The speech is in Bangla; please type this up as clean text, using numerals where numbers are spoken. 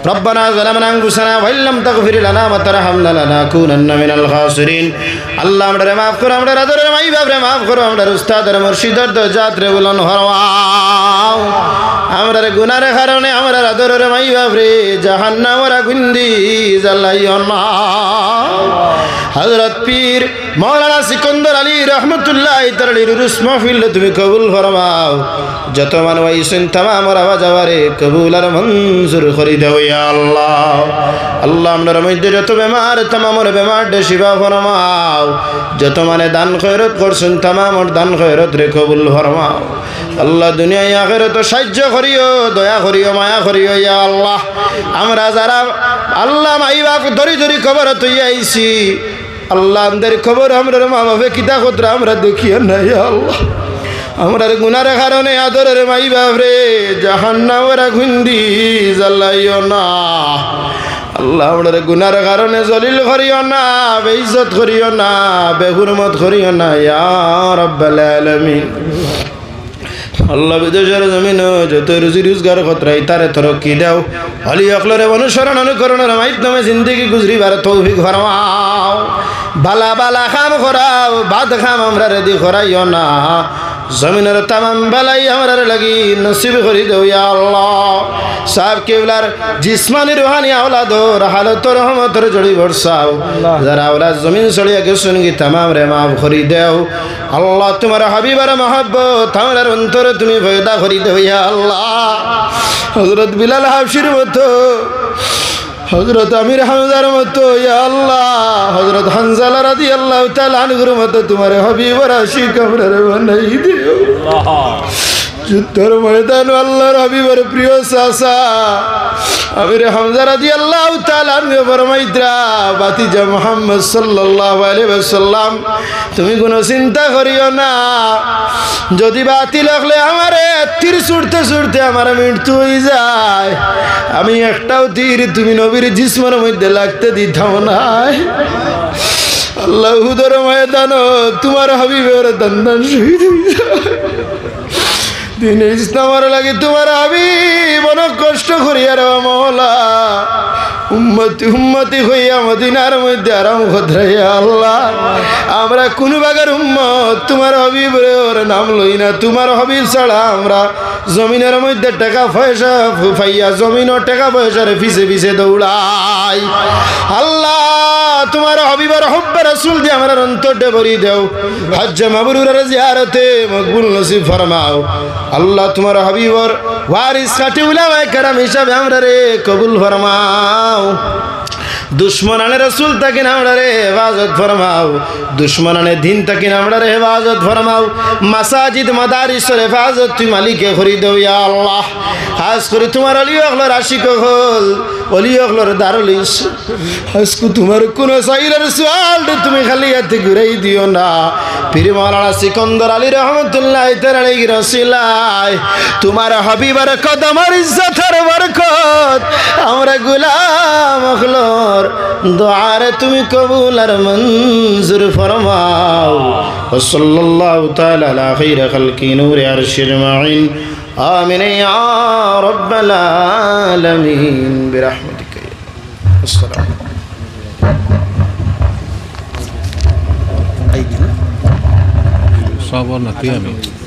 ربنا ظلمنا أنفسنا وإن لم تغفر لنا وترحمنا لنكونن من الخاسرين আল্লাহ আমাদের মাফ করো আমাদের আদরের মাই বাপরে মাফ করো আমাদের উস্তাদের মুর্শিদের দরজাতরে বুলন্দ ফরমাও আমাদের গুনাহের কারণে আমাদের আদরের মাই বাপরে জাহান্নামের আগুন দি জ্বালাইও না হযরত পীর মাওলানা সিকন্দর আলী রহমতুল্লাহ তাআলার উরুস মাহফিল তুমি কবুল ফরমাও যত মানুষ আইছেন तमाम আওয়াজ আওয়ারে কবুল আর মঞ্জুর করে দাও ইয়া আল্লাহ আল্লাহ আমাদের মধ্যে যত বেমার तमाम বেমার দে শিফা ফরমাও যত মানে দান খয়রত করছেন तमाम দান খয়রত রে কবুল ফরমাও আল্লাহ দুনিয়া আখিরাত সাহায্য করিও দয়া করিও মায়া করিও ইয়া আল্লাহ আমরা যারা আল্লাহ মাই বাপ ধরি ধরি খবর তুই আইছি আল্লাহ আমাদের খবর আমরা মা বাপে কিতা কতরা আমরা দেখিও না ইয়া আল্লাহ আমরার গুনার কারণে আদরের মাই বাপরে জাহান্নামের আগুন দি জ্বালাইও না আল্লাহ আমরার গুনার কারণে জলিল করিও না বেইজ্জত করিও না বেহুরমত করিও না ইয়া রাব্বাল আলামিন আল্লাহ বিদেশের জমিন যত রুজি রোজগার কতরাই তারে তরক্কি দাও হলি অকলরে অনুসরণ অনুকরণের মাধ্যমে জিন্দগি গুজরিবার তৌফিক ফরমাও বালা বালা খাম করাও বাদ খাম আমরা রেডি করাইও না জমিনের तमाम বালাই আমরা লাগি নসিব করে দাও ইয়া আল্লাহ সাহেব কেবলার জিসমানি রুহানি আওলাদ হালত রহমতের জড়ি বর্ষাও যারা আওলাদ জমিন ছড়িয়ে গেছেন কি तमाम রে মাফ করে দাও আল্লাহ তোমার হাবিবার মহব্বত আমার অন্তরে তুমি পয়দা করে দাও ইয়া আল্লাহ হযরত বিলাল হাবশির মতো হযরত আমির হামজার মতো ইয়া আল্লাহ হযরত হানজালা রাদিয়াল্লাহু তাআলা আনহুর মতো তোমার হাবিবের আশিক আমরা বানাই দিও যুদ্ধের ময়দান আল্লাহর হাবিবের প্রিয় চাচা আমির হামজা রাদিয়াল্লাহু তাআলা আনহু ফরমাইতরা বাতিজা মুহাম্মদ সাল্লাল্লাহু আলাইহি ওয়াসাল্লাম তুমি কোনো চিন্তা করিও না যদি বাতিল হলে আমারে তীর ছুটতে ছুটতে আমার মৃত্যু হয়ে যায় আমি একটাও তীর তুমি নবীর জিসমের মধ্যে লাগতে দিতাম না আল্লাহ হুদর ময়দান তোমার হাবিবের দন্দন শহীদ হয়ে যায় দিন ইসলামের লাগে তোমার হাবিব অনেক কষ্ট করিয়া রে মওলা উম্মতি উম্মতি হইয়া মদিনার মধ্যে আরাম খদ্রাইয়া আল্লাহ আমরা কোন বাগের উম্মত তোমার হাবিবের নাম লই না তোমার হাবিব ছাড়া আমরা জমিনের মধ্যে টাকা পয়সা ফাইয়া জমিনের টাকা পয়সার পিছে পিছে দৌড়াই আল্লাহ তোমার হাবিবের হুব্বে রাসূল দিয়ে আমরা অন্তরটা ভরি দাও হজ্জ মাবরুরের জিয়ারতে মকবুল নসিব ফরমাও আল্লাহ তোমার হাবিবর ওয়ারিস কাটি উলামায়ে কেরাম হিসাবে আমরা রে কবুল ফরমাও দুশ্মনানে রাসূল তাকে আমরা রে হেফাজত ফরমাও দুশ্মনানে দিন তাকে আমরা রে হেফাজত ফরমাও মাসাজিদ মাদারিসের হেফাজত তুমি মালিকে করে দাও ইয়া আল্লাহ খাস করে তোমার ওলি হলর আশিক হল ওলি হলর দারুল আজকে তোমার কোন সাইরের সওয়াল তুমি খালি হাতে ঘুরাই দিও না পীর মাওলানা সিকন্দর আলী রহমাতুল্লাহ তাআলা আলাইহি রাসূলাই তোমার হাবিবের কদমের ইজ্জতের বরকত আমরা গোলাম হলর দুআরে তুমি কবুল আর মঞ্জুর ফরমাও সাল্লাল্লাহু তাআলা আলা খাইরি খালকি নূরে আরশিল মাইন আমিন ইয়া রাব্বাল আলামিন বিরহমাতিকা আসসালামু সব নাতি আমি